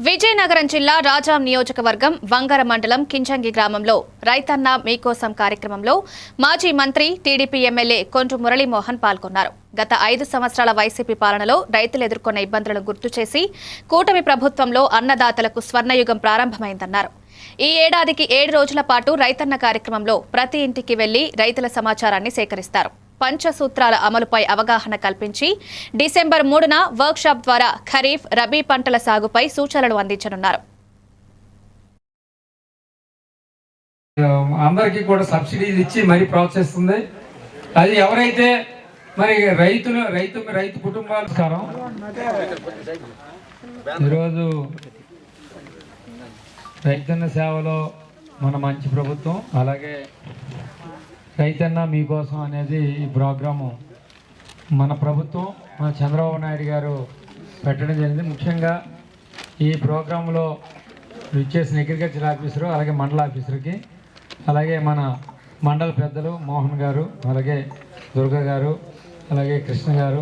విజయనగరం జిల్లా రాజాం నియోజకవర్గం వంగర మండలం కించంగి గ్రామంలో రైతన్న మీకోసం కార్యక్రమంలో మాజీ మంత్రి టీడీపీ ఎమ్మెల్యే కొండ్రు మురళీమోహన్ పాల్గొన్నారు. గత 5 సంవత్సరాల వైసీపీ పాలనలో రైతులు ఎదుర్కొన్న ఇబ్బందులను గుర్తు చేసి కూటమి ప్రభుత్వంలో అన్నదాతలకు స్వర్ణయుగం ప్రారంభమైందన్నారు. ఈ ఏడాదికి 7 రోజుల పాటు రైతన్న కార్యక్రమంలో ప్రతి ఇంటికి వెళ్లి రైతుల సమాచారాన్ని సేకరిస్తారు. పంచసూత్రాల అమలుపై అవగాహన కల్పించి డిసెంబర్ 3న వర్క్షాప్ ద్వారా ఖరీఫ్, రబీ పంటల సాగుపై సూచనలు అందించనున్నారు. అందరికీ కూడా సబ్సిడీలు ఇచ్చి మరి ప్రోత్సహిస్తుంది. అది ఎవరైతే మరి రైతు కుటుంబాలు ఈరోజు రైతన్న సేవలో మన మంచి ప్రభుత్వం, అలాగే రైతన్న మీకోసం అనేది ఈ ప్రోగ్రాము మన ప్రభుత్వం, మన చంద్రబాబు నాయుడు గారు పెట్టడం జరిగింది. ముఖ్యంగా ఈ ప్రోగ్రాంలో ఇచ్చేసిన అగ్రికల్చర్ ఆఫీసరు, అలాగే మండల ఆఫీసర్కి, అలాగే మన మండల పెద్దలు మోహన్ గారు, అలాగే దుర్గ గారు, అలాగే కృష్ణ గారు,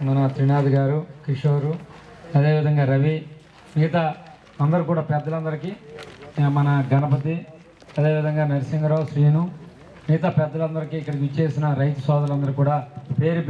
మన త్రినాథ్ గారు, కిషోరు, అదేవిధంగా రవి, మిగతా అందరూ కూడా పెద్దలందరికీ, మన గణపతి, అదేవిధంగా నరసింహరావు, శ్రీను, మిగతా పెద్దలందరికీ ఇక్కడికి ఇచ్చేసిన రైతు సోదరులందరూ కూడా పేరు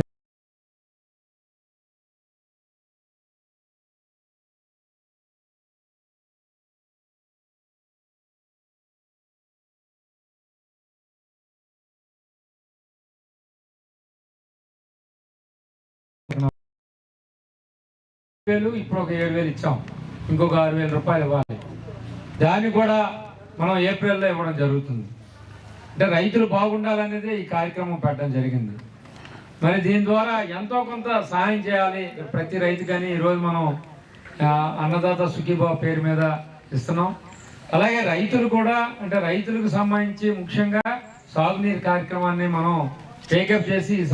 ఇప్పుడు ఒక 7,000 ఇచ్చాం, ఇంకొక 6,000 రూపాయలు ఇవ్వాలి. దాన్ని కూడా మనం ఏప్రిల్లో ఇవ్వడం జరుగుతుంది. అంటే రైతులు బాగుండాలనేది ఈ కార్యక్రమం పెట్టడం జరిగింది. మరి దీని ద్వారా ఎంతో కొంత సహాయం చేయాలి ప్రతి రైతు. కానీ ఈరోజు మనం అన్నదాత సుఖీభావ పేరు మీద ఇస్తున్నాం. అలాగే రైతులు కూడా, అంటే రైతులకు సంబంధించి ముఖ్యంగా సాగునీరు కార్యక్రమాన్ని మనం టేకప్ చేసి ఈ